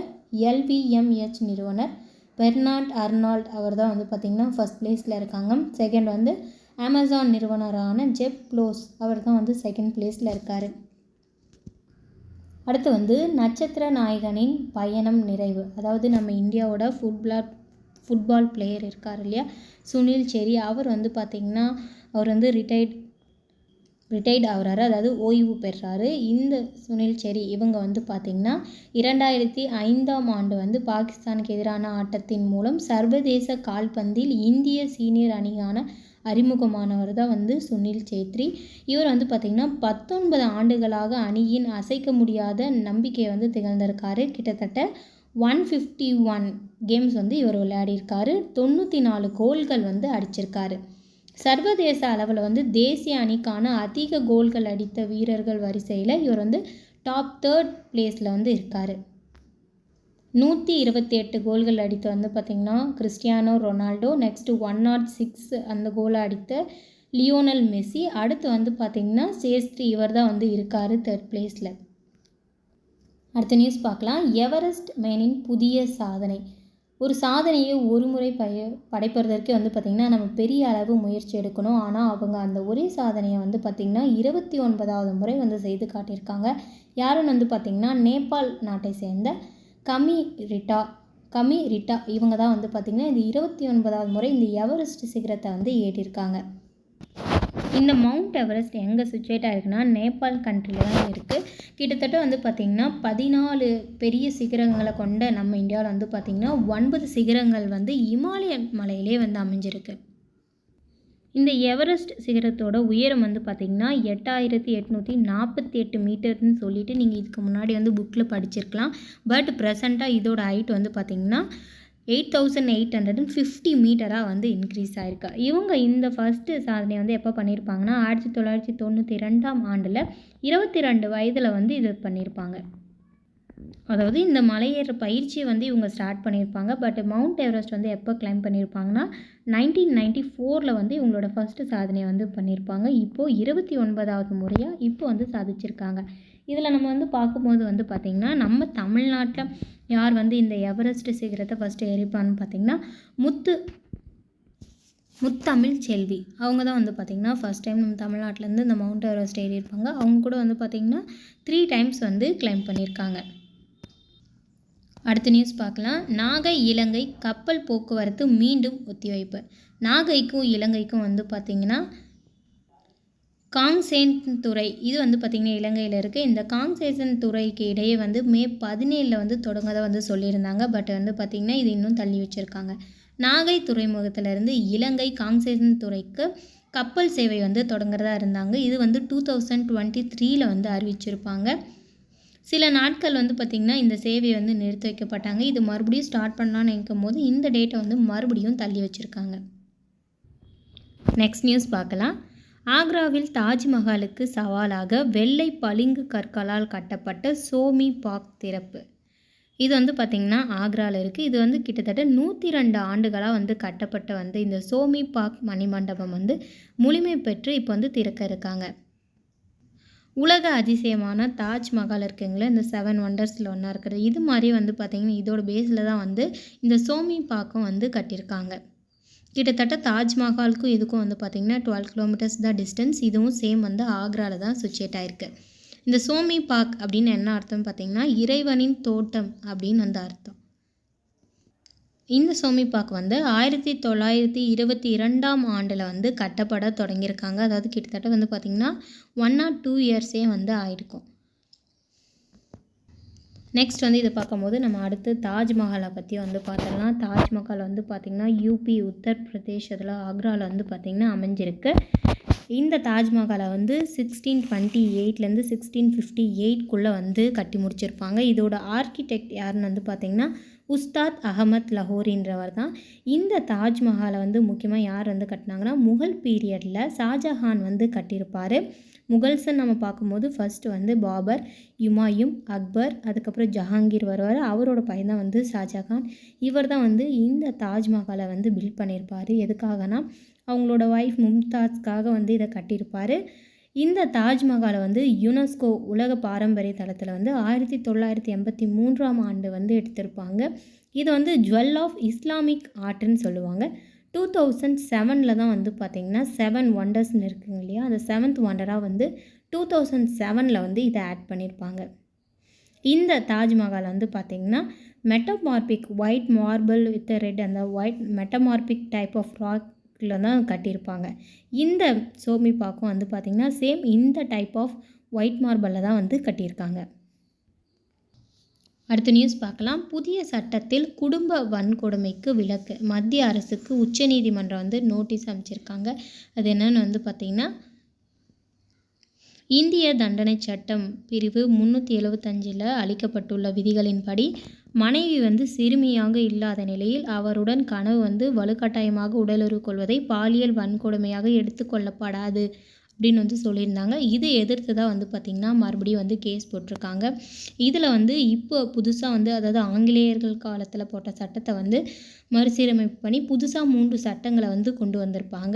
LVMH நிறுவனர் பெர்னார்ட் அர்னால்ட் அவர் தான் பார்த்திங்கன்னா ஃபர்ஸ்ட் பிளேஸில் இருக்காங்க. செகண்ட் அமேசான் நிறுவனரான ஜெஃப் ப்ளோஸ் அவர் தான் செகண்ட் பிளேஸில் இருக்கார். அடுத்து நட்சத்திர நாயகனின் பயணம் நிறைவு. அதாவது நம்ம இந்தியாவோட ஃபுட்பால் பிளேயர் இருக்கார் இல்லையா, சுனில் செரி, அவர் பார்த்திங்கன்னா அவர் ரிட்டையர்ட் ஆகிறாரு, அதாவது ஓய்வு பெறாரு. இந்த சுனில் செரி இவங்க பார்த்திங்கன்னா 2005ஆம் ஆண்டு பாகிஸ்தானுக்கு எதிரான ஆட்டத்தின் மூலம் சர்வதேச கால்பந்தில் இந்திய சீனியர் அணியான அறிமுகமானவர் தான் சுனில் சேத்ரி. இவர் பார்த்திங்கன்னா 19 ஆண்டுகளாக அணியின் அசைக்க முடியாத நம்பிக்கையை திகழ்ந்திருக்காரு. கிட்டத்தட்ட 151 கேம்ஸ் இவர் விளையாடியிருக்காரு. 94 கோல்கள் அடிச்சிருக்காரு. சர்வதேச அளவில் தேசிய அணிக்கான அதிக கோல்கள் அடித்த வீரர்கள் வரிசையில் இவர் டாப் 3rd பிளேஸில் இருக்கார். 128 கோல்கள் அடித்த பார்த்திங்கன்னா கிறிஸ்டியானோ ரொனால்டோ, நெக்ஸ்ட்டு 106 அந்த கோலை அடித்த லியோனல் மெஸ்ஸி, அடுத்து பார்த்திங்கன்னா சேஸ்திரி இவர் தான் இருக்கார் 3rd பிளேஸில். அடுத்த நியூஸ் பார்க்கலாம். எவரெஸ்ட் மேனின் புதிய சாதனை. ஒரு சாதனையை ஒரு முறை படைப்பதற்கு பார்த்திங்கன்னா நம்ம பெரிய அளவு முயற்சி எடுக்கணும். ஆனால் அவங்க அந்த ஒரே சாதனையை பார்த்திங்கன்னா 29வது முறை செய்து காட்டியிருக்காங்க. யாருன்னு பார்த்திங்கன்னா நேபாள் நாட்டை சேர்ந்த கமி ரிட்டா இவங்க தான் பார்த்திங்கன்னா இந்த 29வது முறை இந்த எவரெஸ்ட் சிகரத்தை ஏறியிருக்காங்க. இந்த மவுண்ட் எவரெஸ்ட் எங்கே சிச்சுவேட் ஆகிருக்குன்னா நேபாள் கண்ட்ரியில் தான் இருக்குது. கிட்டத்தட்ட பார்த்திங்கன்னா 14 பெரிய சிகரங்களை கொண்ட நம்ம இந்தியாவில் பார்த்திங்கன்னா 9 சிகரங்கள் இமாலயன் மலையிலே அமைஞ்சிருக்கு. இந்த எவரெஸ்ட் சிகரத்தோட உயரம் பார்த்திங்கன்னா 8848 மீட்டர்னு சொல்லிட்டு நீங்கள் இதுக்கு முன்னாடி புக்கில் படிச்சிருக்கலாம். பட் ப்ரெசண்ட்டாக இதோட ஹைட் பார்த்திங்கன்னா 8850 மீட்டராக இன்க்ரீஸ் ஆகிருக்கு. இவங்க இந்த ஃபஸ்ட்டு சாதனையை எப்போ பண்ணியிருப்பாங்கன்னா 1992ஆம் ஆண்டில் 22 வயதில் இதை பண்ணியிருப்பாங்க. அதாவது இந்த மலையேற பயிற்சியை இவங்க ஸ்டார்ட் பண்ணியிருப்பாங்க. பட் மவுண்ட் எவரெஸ்ட் எப்போ கிளைம் பண்ணியிருப்பாங்கன்னா 1994ல் இவங்களோட ஃபஸ்ட்டு சாதனையை பண்ணியிருப்பாங்க. இப்போது 29வது முறையாக இப்போ சாதிச்சிருக்காங்க. இதில் நம்ம பார்க்கும்போது பார்த்திங்கன்னா நம்ம தமிழ்நாட்டில் யார் இந்த எவரெஸ்ட் சிகரத்தை ஃபஸ்ட்டு ஏறிப்பான்னு பார்த்திங்கன்னா முத்தமிழ் செல்வி அவங்க தான் பார்த்திங்கன்னா ஃபஸ்ட் டைம் நம்ம தமிழ்நாட்டிலேருந்து இந்த மவுண்ட் எவரெஸ்ட் ஏறியிருப்பாங்க. அவங்க கூட பார்த்திங்கன்னா 3 டைம்ஸ் கிளைம் பண்ணியிருக்காங்க. அடுத்த நியூஸ் பார்க்கலாம். நாகை இலங்கை கப்பல் போக்குவரத்து மீண்டும் ஒத்திவைப்பு. நாகைக்கும் இலங்கைக்கும் வந்து பார்த்திங்கன்னா காங்சேன் துறை இது வந்து பார்த்திங்கன்னா இலங்கையில் இருக்குது. இந்த காங்சேசன் துறைக்கு இடையே வந்து மே 17 வந்து தொடங்கதை வந்து சொல்லியிருந்தாங்க. பட் வந்து பார்த்திங்கன்னா இது இன்னும் தள்ளி வச்சுருக்காங்க. நாகை துறைமுகத்திலேருந்து இலங்கை காங்சேசன் துறைக்கு கப்பல் சேவை வந்து தொடங்குறதா இருந்தாங்க. இது வந்து 2023 வந்து அறிவிச்சிருப்பாங்க. சில நாட்கள் வந்து பார்த்திங்கன்னா இந்த சேவை வந்து நிறுத்தி வைக்கப்பட்டாங்க. இது மறுபடியும் ஸ்டார்ட் பண்ணலான்னு நினைக்கும் போது இந்த டேட்டை வந்து மறுபடியும் தள்ளி வச்சுருக்காங்க. நெக்ஸ்ட் நியூஸ் பார்க்கலாம். ஆக்ராவில் தாஜ்மஹாலுக்கு சவாலாக வெள்ளை பளிங்கு கற்களால் கட்டப்பட்ட சோமி பாக் திறப்பு. இது வந்து பார்த்திங்கன்னா ஆக்ராவில் இருக்குது. இது வந்து கிட்டத்தட்ட 102 ஆண்டுகளாக வந்து கட்டப்பட்ட வந்து இந்த சோமி பாக் மணிமண்டபம் வந்து முழுமை பெற்று இப்போ வந்து திறக்க இருக்காங்க. உலக அதிசயமான தாஜ்மஹால் இருக்குங்களா, இந்த 7 வண்டர்ஸில் ஒன்றா இருக்கிறது. இது மாதிரி வந்து பார்த்திங்கன்னா இதோட பேஸில் தான் வந்து இந்த சோமி பாக்கும் வந்து கட்டியிருக்காங்க. கிட்டத்தட்ட தாஜ்மஹாலுக்கும் இதுக்கும் வந்து பார்த்திங்கன்னா 12 கிலோமீட்டர்ஸ் தான் டிஸ்டன்ஸ். இதுவும் சேம் வந்து ஆக்ராவில் தான் சிச்சுவேட் ஆகிருக்கு. இந்த சோமி பாக் அப்படின்னு என்ன அர்த்தம் பார்த்திங்கன்னா இறைவனின் தோட்டம் அப்படின்னு வந்து அர்த்தம். இந்த சோமி பாக் வந்து 1922ஆம் ஆண்டில் வந்து கட்டப்பட தொடங்கியிருக்காங்க. அதாவது கிட்டத்தட்ட வந்து பார்த்திங்கன்னா 1 or 2 இயர்ஸே வந்து ஆயிருக்கும். நெக்ஸ்ட் வந்து இதை பார்க்கும்போது நம்ம அடுத்து தாஜ்மஹாலை பற்றி வந்து பார்த்துடலாம். தாஜ்மஹால் வந்து பார்த்திங்கன்னா யூபி உத்தரப்பிரதேசத்தில் ஆக்ராவில் வந்து பார்த்திங்கன்னா அமைஞ்சிருக்கு. இந்த தாஜ்மஹாலை வந்து 1628லேருந்து 1658க்குள்ளே வந்து கட்டி முடிச்சிருப்பாங்க. இதோட ஆர்கிடெக்ட் யாருன்னு வந்து பார்த்திங்கன்னா உஸ்தாத் அகமத் லஹோரின்றவர் தான். இந்த தாஜ்மஹாலை வந்து முக்கியமாக யார் வந்து கட்டினாங்கன்னா முகல் பீரியடில் ஷாஜஹான் வந்து கட்டியிருப்பார். முகல்ஸை நம்ம பார்க்கும்போது ஃபஸ்ட்டு வந்து பாபர், யுமாயூன், அக்பர், அதுக்கப்புறம் ஜஹாங்கீர் வருவார். அவரோட பையன் தான் வந்து ஷாஜஹான். இவர் தான் வந்து இந்த தாஜ்மஹாலை வந்து பில்ட் பண்ணியிருப்பார். எதுக்காகனா அவங்களோட ஒய்ஃப் மும்தாஜ்க்காக வந்து இதை கட்டியிருப்பார். இந்த தாஜ்மஹாலை வந்து யுனெஸ்கோ உலக பாரம்பரிய தளத்தில் வந்து 1983ஆம் ஆண்டு வந்து எடுத்திருப்பாங்க. இது வந்து ஜுவல் ஆஃப் இஸ்லாமிக் ஆர்ட்னு சொல்லுவாங்க. 2007 தான் வந்து பார்த்திங்கன்னா 7 வண்டர்ஸ்னு இருக்குங்க இல்லையா, அந்த 7th வண்டராக வந்து 2007 வந்து இதை ஆட் பண்ணியிருப்பாங்க. இந்த தாஜ்மஹால் வந்து பார்த்திங்கன்னா metamorphic white marble with red அந்த ஒயிட் மெட்டமார்பிக் டைப் ஆஃப் ராக்கில் தான் கட்டியிருப்பாங்க. இந்த சோமி பாக்கும் வந்து பார்த்திங்கன்னா சேம் இந்த டைப் ஆஃப் ஒயிட் மார்பிளில் தான் வந்து கட்டியிருக்காங்க. அடுத்த நியூஸ் பார்க்கலாம். புதிய சட்டத்தில் குடும்ப வன்கொடுமைக்கு விலக்கு. மத்திய அரசுக்கு உச்சநீதிமன்றம் வந்து நோட்டீஸ் அமைச்சிருக்காங்க. அது என்னன்னு வந்து பார்த்திங்கன்னா இந்திய தண்டனை சட்டம் பிரிவு 375 அளிக்கப்பட்டுள்ள விதிகளின்படி மனைவி வந்து சிறுமியாக இல்லாத நிலையில் அவருடன் கணவன் வந்து வலுக்கட்டாயமாக உடலுறவு கொள்வதை பாலியல் வன்கொடுமையாக எடுத்துக்கொள்ளப்படாது அப்படின்னு வந்து சொல்லியிருந்தாங்க. இதை எதிர்த்து தான் வந்து பார்த்திங்கன்னா மறுபடியும் வந்து கேஸ் போட்டிருக்காங்க. இதில் வந்து இப்போ புதுசாக வந்து அதாவது ஆங்கிலேயர்கள் காலத்தில் போட்ட சட்டத்தை வந்து மறுசீரமைப்பு பண்ணி புதுசாக 3 சட்டங்களை வந்து கொண்டு வந்திருப்பாங்க.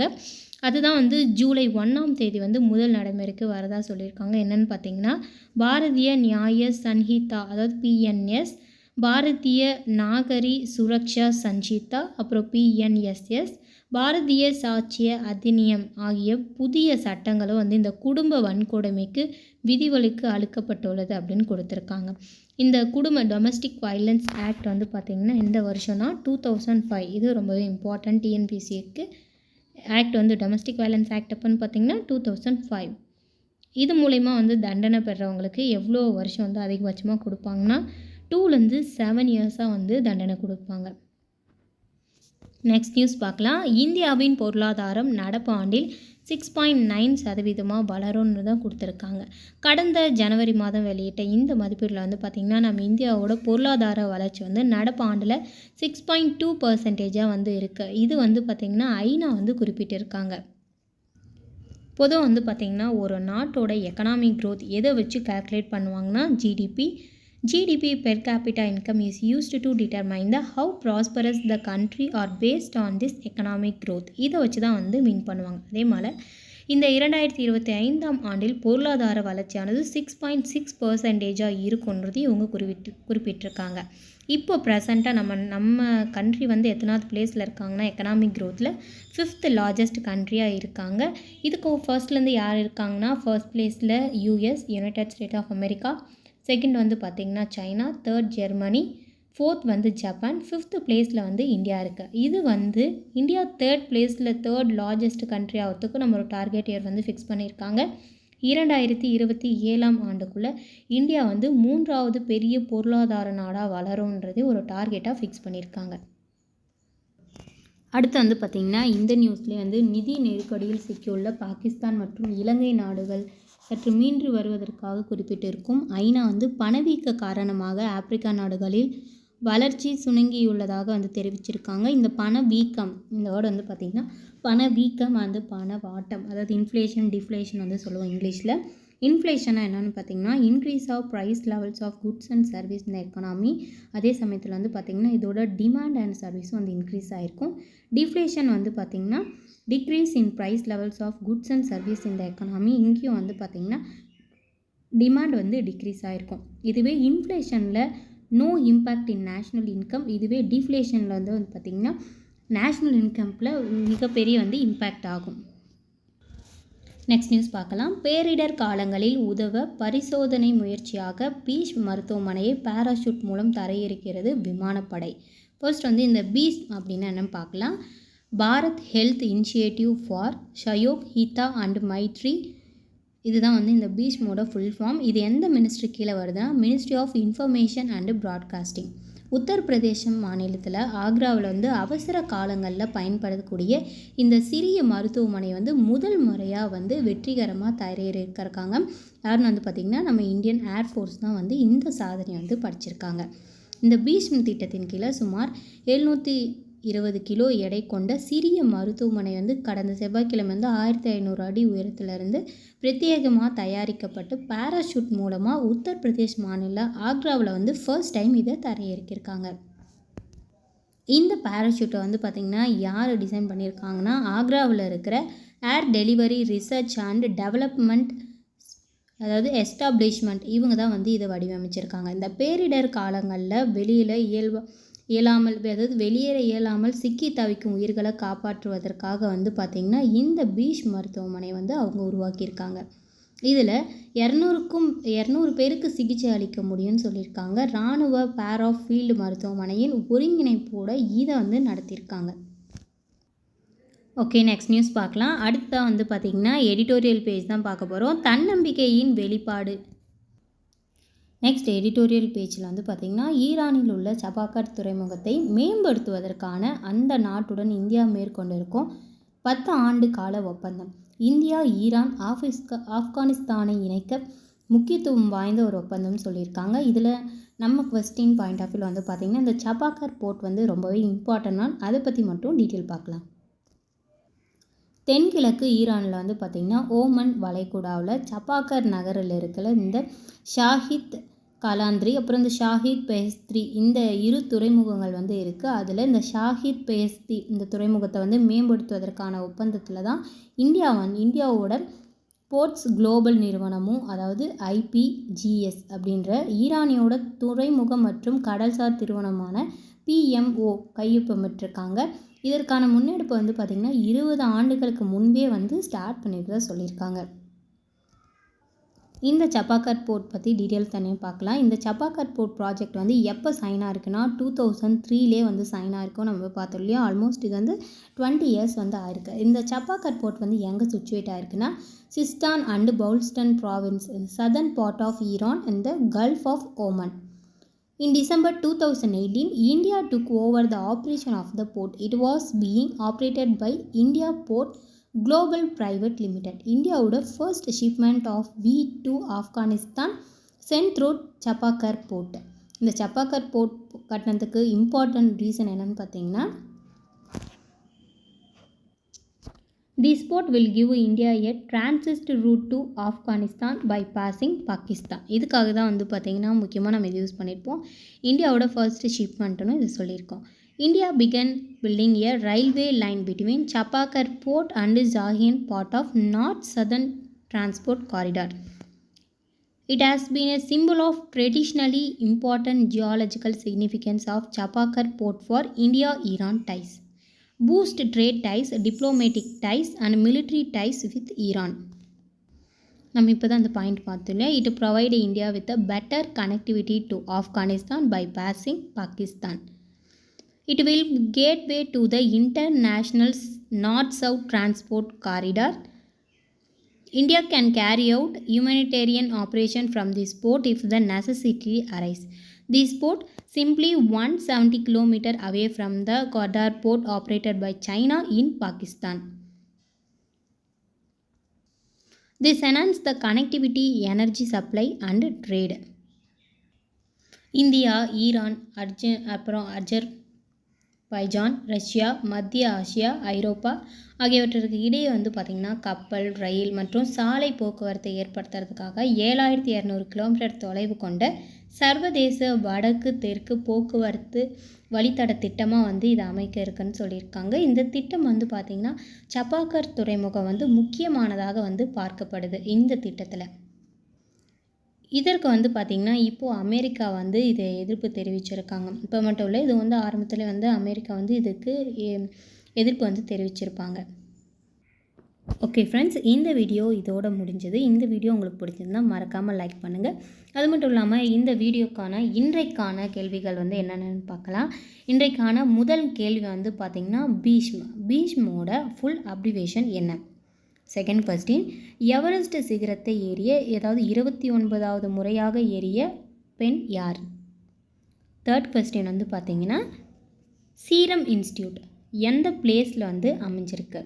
அதுதான் வந்து ஜூலை 1ஆம் தேதி வந்து முதல் நடைமுறைக்கு வரதா சொல்லியிருக்காங்க. என்னென்னு பார்த்திங்கன்னா பாரதிய நியாய சன்ஹிதா அதாவது PNS, பாரதிய நாகரி சுரக்ஷா சஞ்சிதா, அப்புறம் PNSS, பாரதிய சாட்சிய அதிநியம் ஆகிய புதிய சட்டங்களும் வந்து இந்த குடும்ப வன்கொடுமைக்கு விதிவிலக்கு அளிக்கப்பட்டுள்ளது அப்படின்னு கொடுத்துருக்காங்க. இந்த குடும்ப டொமஸ்டிக் வயலன்ஸ் ஆக்ட் வந்து பார்த்திங்கன்னா இந்த வருஷம்னா 2005. இது ரொம்பவே இம்பார்ட்டன்ட் TNPSCக்கு. ஆக்ட் வந்து டொமஸ்டிக் வயலன்ஸ் ஆக்ட் அப்போன்னு பார்த்திங்கன்னா 2005. இது மூலயமா வந்து தண்டனை பெறவங்களுக்கு எவ்வளோ வருஷம் வந்து அதிகபட்சமாக கொடுப்பாங்கன்னா 2லேருந்து 7 இயர்ஸாக வந்து தண்டனை கொடுப்பாங்க. நெக்ஸ்ட் நியூஸ் பார்க்கலாம். இந்தியாவின் பொருளாதாரம் நடப்பு ஆண்டில் 6.9% வளரும்னு தான் கொடுத்துருக்காங்க. கடந்த ஜனவரி மாதம் வெளியிட்ட இந்த மதிப்பீட்டில் வந்து பார்த்திங்கன்னா நம்ம இந்தியாவோட பொருளாதார வளர்ச்சி வந்து நடப்பு ஆண்டில் 6.2% வந்து இருக்குது. இது வந்து பார்த்திங்கன்னா ஐநா வந்து குறிப்பிட்டிருக்காங்க. பொதுவாக வந்து பார்த்திங்கன்னா ஒரு நாட்டோட எக்கனாமிக் க்ரோத் எதை வச்சு கால்குலேட் பண்ணுவாங்கன்னா GDP per capita income is used to determine how prosperous the country are based on this economic growth. இதை வச்சு தான் வந்து மீன் பண்ணுவாங்க. அதே மாதிரி இந்த 2025ஆம் ஆண்டில் பொருளாதார வளர்ச்சியானது 6.6% இருக்குன்றது இவங்க குறிப்பிட்டிருக்காங்க. இப்போ ப்ரெசண்ட்டாக நம்ம கண்ட்ரி வந்து எத்தனாவது பிளேஸில் இருக்காங்கன்னா எக்கனாமிக் க்ரோத்தில் 5th லார்ஜஸ்ட் கண்ட்ரியாக இருக்காங்க. இதுக்கு ஃபர்ஸ்ட்லேருந்து யார் இருக்காங்கன்னா ஃபர்ஸ்ட் பிளேஸில் US United State of America, second வந்து பார்த்திங்கன்னா சைனா, தேர்ட் ஜெர்மனி, 4th வந்து ஜப்பான், 5th பிளேஸில் வந்து இந்தியா இருக்குது. இது வந்து இந்தியா 3rd பிளேஸில் 3rd லார்ஜஸ்ட் கண்ட்ரி ஆகிறதுக்கு நம்ம ஒரு டார்கெட் இயர் வந்து ஃபிக்ஸ் பண்ணியிருக்காங்க. 2027ஆம் ஆண்டுக்குள்ளே இந்தியா வந்து 3வது பெரிய பொருளாதார நாடாக வளரும்ன்றது ஒரு டார்கெட்டாக ஃபிக்ஸ் பண்ணியிருக்காங்க. அடுத்து வந்து பார்த்திங்கன்னா இந்த நியூஸ்லேயே வந்து நிதி நெருக்கடியில் சிக்கியுள்ள பாகிஸ்தான் மற்றும் இலங்கை நாடுகள் சற்று மீண்டு வருவதற்காக குறிப்பிட்டிருக்கும். ஐநா வந்து பணவீக்க காரணமாக ஆப்பிரிக்கா நாடுகளில் வளர்ச்சி சுணங்கியுள்ளதாக வந்து தெரிவிச்சிருக்காங்க. இந்த பணவீக்கம், இந்த வேர்டு வந்து பார்த்திங்கன்னா பணவீக்கம் வந்து பணவாட்டம், அதாவது இன்ஃப்ளேஷன் டிஃப்ளேஷன் வந்து சொல்லுவோம் இங்கிலீஷில். இன்ஃப்ளேஷனாக என்னென்னு பார்த்திங்கன்னா increase of price levels of goods and service இந்த எக்கானமி. அதே சமயத்தில் வந்து பார்த்திங்கன்னா இதோட டிமாண்ட் அண்ட் சர்வீஸும் வந்து இன்க்ரீஸ் ஆகிருக்கும். டிஃப்ளேஷன் வந்து பார்த்திங்கன்னா decrease in price levels of goods and service இந்த எக்கானமி. இங்கேயும் வந்து பார்த்திங்கன்னா டிமாண்ட் வந்து டிக்ரீஸ் ஆகிருக்கும். இதுவே இன்ஃப்ளேஷனில் no impact in national income. இதுவே டிஃப்ளேஷனில் வந்து பார்த்திங்கன்னா நேஷ்னல் இன்கமில் மிகப்பெரிய வந்து இம்பேக்ட் ஆகும். நெக்ஸ்ட் நியூஸ் பார்க்கலாம். பேரிடர் காலங்களில் உதவ பரிசோதனை முயற்சியாக பீஸ் மருத்துவமனையை பாராசூட் மூலம் தரையிறக்கிறது விமானப்படை. ஃபர்ஸ்ட் வந்து இந்த பீஸ் அப்படின்னா என்னன்னு பார்க்கலாம். Bharat health initiative for Sahyog Hita and Maitri, இதுதான் வந்து இந்த பீஸ்மோட ஃபுல் ஃபார்ம். இது எந்த மினிஸ்ட்ரி கீழே வருதுன்னா ministry of information and broadcasting. Uttar Pradesh மாநிலத்தில் ஆக்ராவில் வந்து அவசர காலங்களில் பயன்படக்கூடிய இந்த சிறிய மருத்துவமனை வந்து முதல் முறையாக வந்து வெற்றிகரமாக தயாரிக்கிறக்காங்க. யாருன்னு வந்து பார்த்திங்கன்னா நம்ம இந்தியன் ஏர்ஃபோர்ஸ் தான் வந்து இந்த சாதனை வந்து படிச்சிருக்காங்க. இந்த பீஷ்ம் திட்டத்தின் கீழே சுமார் 720 கிலோ எடை கொண்ட சிறிய மருத்துவமனை வந்து கடந்த செவ்வாய்க்கிழமை வந்து 1500 அடி உயரத்திலிருந்து பிரத்யேகமாக தயாரிக்கப்பட்டு பாராஷூட் மூலமாக உத்தரப்பிரதேஷ் மாநில ஆக்ராவில் வந்து ஃபர்ஸ்ட் டைம் இதை தரையிறக்கியிருக்காங்க. இந்த பாராஷூட்டை வந்து பார்த்திங்கன்னா யார் டிசைன் பண்ணியிருக்காங்கன்னா ஆக்ராவில் இருக்கிற ஏர் டெலிவரி ரிசர்ச் அண்ட் டெவலப்மெண்ட், அதாவது எஸ்டாப்ளிஷ்மெண்ட், இவங்க தான் வந்து இதை வடிவமைச்சிருக்காங்க. இந்த பேரிடர் காலங்களில் வெளியேற இயலாமல் சிக்கி தவிக்கும் உயிர்களை காப்பாற்றுவதற்காக வந்து பார்த்திங்கன்னா இந்த பீஷ் மருத்துவமனை வந்து அவங்க உருவாக்கியிருக்காங்க. இதில் 200 பேருக்கு சிகிச்சை அளிக்க முடியும்னு சொல்லியிருக்காங்க. இராணுவ பேர் ஆஃப் ஃபீல்டு மருத்துவமனையின் ஒருங்கிணைப்போடு இதை வந்து நடத்தியிருக்காங்க. ஓகே, நெக்ஸ்ட் நியூஸ் பார்க்கலாம். அடுத்த வந்து பார்த்திங்கன்னா எடிட்டோரியல் பேஜ் தான் பார்க்க போகிறோம். தன்னம்பிக்கையின் வெளிப்பாடு. நெக்ஸ்ட் எடிட்டோரியல் பேஜில் வந்து பார்த்திங்கன்னா ஈரானில் உள்ள சபாகர் துறைமுகத்தை மேம்படுத்துவதற்கான அந்த நாட்டுடன் இந்தியா மேற்கொண்டிருக்கும் 10 ஆண்டு கால ஒப்பந்தம். இந்தியா ஈரான் ஆப்கானிஸ்தானை இணைக்க முக்கியத்துவம் வாய்ந்த ஒரு ஒப்பந்தம் சொல்லியிருக்காங்க. இதில் நம்ம கொஸ்டின் பாயிண்ட் ஆஃப் வியூவில் வந்து பார்த்திங்கன்னா இந்த சபாகர் போர்ட் வந்து ரொம்பவே இம்பார்ட்டன்டான, அதை பற்றி மட்டும் டீட்டெயில் பார்க்கலாம். தென்கிழக்கு ஈரானில் வந்து பார்த்திங்கன்னா ஓமன் வளைகுடாவில் சபாகர் நகரில் இருக்கிற இந்த ஷாஹித் கலாந்திரி அப்புறம் இந்த ஷாஹித் பெஹஸ்தி இந்த 2 துறைமுகங்கள் வந்து இருக்குது. அதில் இந்த ஷாஹித் பெஹஸ்தி இந்த துறைமுகத்தை வந்து மேம்படுத்துவதற்கான ஒப்பந்தத்தில் தான் இந்தியாவோட போர்ட்ஸ் குளோபல் நிறுவனமும், அதாவது IPGS அப்படின்ற ஈரானியோட துறைமுகம் மற்றும் கடல்சார் நிறுவனமான PMO கையொப்பமிட்டிருக்காங்க. இதற்கான முன்னெடுப்பு வந்து பார்த்திங்கன்னா 20 ஆண்டுகளுக்கு முன்பே வந்து ஸ்டார்ட் பண்ணியிருக்கிறதா சொல்லியிருக்காங்க. இந்த சபாகர் போர்ட் பற்றி டீட்டெயில் தனியாக பார்க்கலாம். இந்த சபாகர் போர்ட் ப்ராஜெக்ட் வந்து எப்போ சைன் ஆயிருக்குன்னா 2003 வந்து சைன் ஆயிருக்கும். நம்ம பார்த்தோம் இல்லையா, ஆல்மோஸ்ட் இது வந்து 20 இயர்ஸ் வந்து ஆயிருக்கு. இந்த சபாகர் போர்ட் வந்து எங்கே சிச்சுவேட் ஆயிருக்குன்னா Sistan and Baluchestan province, southern part of Iran and the Gulf of Oman. In December 2018, India took over the operation of the port. It was being operated by India Port Global Private Limited. இந்தியாவோட first shipment of wheat to Afghanistan sent through Chabahar port. இந்த Chabahar port கட்டினதுக்கு important reason என்னென்னு பார்த்தீங்கன்னா this port will give India a transit route to Afghanistan by passing Pakistan. இதுக்காக தான் வந்து பார்த்திங்கன்னா முக்கியமாக நம்ம இது யூஸ் பண்ணியிருப்போம். இந்தியாவோட ஃபர்ஸ்ட் ஷிப்மெண்ட்டுன்னு இது சொல்லியிருக்கோம். India began building a railway line between Chapakar Port and Zahin, part of North Southern Transport Corridor. It has been a symbol of traditionally important geological significance of Chapakar Port for India-Iran ties, boost trade ties, diplomatic ties and military ties with Iran. நம்ம இப்போ தான் அந்த point பார்த்தோம். It provide India with a better connectivity to Afghanistan by passing Pakistan. It will gateway to the international north-south transport corridor. India can carry out humanitarian operation from this port if the necessity arises. This port simply 170 km away from the Gwadar port operated by China in Pakistan. This enhances the connectivity, energy supply and trade. India, Iran, Azerbaijan, Russia, மத்திய Asia, ஐரோப்பா ஆகியவற்றிற்கு இடையே வந்து பார்த்திங்கன்னா கப்பல், ரயில் மற்றும் சாலை போக்குவரத்தை ஏற்படுத்துறதுக்காக 7200 kilometre தொலைவு கொண்ட சர்வதேச வடக்கு தெற்கு போக்குவரத்து வழித்தட திட்டமாக வந்து இது அமைக்க இருக்குன்னு சொல்லியிருக்காங்க. இந்த திட்டம் வந்து பார்த்திங்கன்னா சப்பாக்கர் துறைமுகம் வந்து முக்கியமானதாக வந்து பார்க்கப்படுது இந்த திட்டத்தில். இதற்கு வந்து பார்த்திங்கன்னா இப்போது அமெரிக்கா வந்து இதை எதிர்ப்பு தெரிவிச்சிருக்காங்க. இப்போ மட்டும் இல்லை, இது வந்து ஆரம்பத்தில் வந்து அமெரிக்கா வந்து இதுக்கு எதிர்ப்பு வந்து தெரிவிச்சிருப்பாங்க. ஓகே ஃப்ரெண்ட்ஸ், இந்த வீடியோ இதோட முடிஞ்சது. இந்த வீடியோ உங்களுக்கு பிடிச்சிருந்தால் மறக்காமல் லைக் பண்ணுங்கள். அது மட்டும் இல்லாமல் இந்த வீடியோக்கான இன்றைக்கான கேள்விகள் வந்து என்னென்னு பார்க்கலாம். இன்றைக்கான முதல் கேள்வி வந்து பார்த்திங்கன்னா பீஷ்மோட ஃபுல் அப்ரிவேஷன் என்ன? செகண்ட் கொஸ்டின், எவரெஸ்ட் சிகரத்தை ஏறிய 29வது முறையாக ஏறிய பெண் யார்? தேர்ட் கொஸ்டின் வந்து பார்த்திங்கன்னா சீரம் இன்ஸ்டியூட் எந்த பிளேஸில் வந்து அமைஞ்சிருக்கு?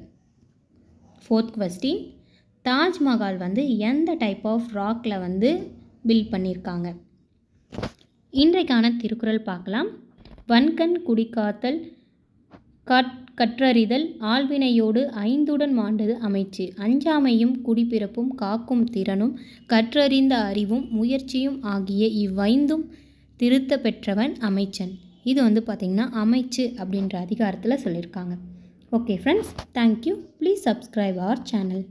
ஃபோர்த் கொஸ்டின், தாஜ்மஹால் வந்து எந்த டைப் ஆஃப் ராக்கில் வந்து பில்ட் பண்ணியிருக்காங்க? இன்றைக்கான திருக்குறள் பார்க்கலாம். வன்கண் குடிகாத்தல் கற்றறிதல் ஆள்வினையோடு ஐந்துடன் மாண்டது அமைச்சு. அஞ்சாமையும் குடிப்பிறப்பும் காக்கும் திறனும் கற்றறிந்த அறிவும் முயற்சியும் ஆகிய இவ்வைந்தும் திருத்த பெற்றவன் அமைச்சன். இது வந்து பார்த்திங்கன்னா அமைச்சு அப்படின்ற அதிகாரத்தில் சொல்லியிருக்காங்க. Okay friends, thank you. Please subscribe our channel.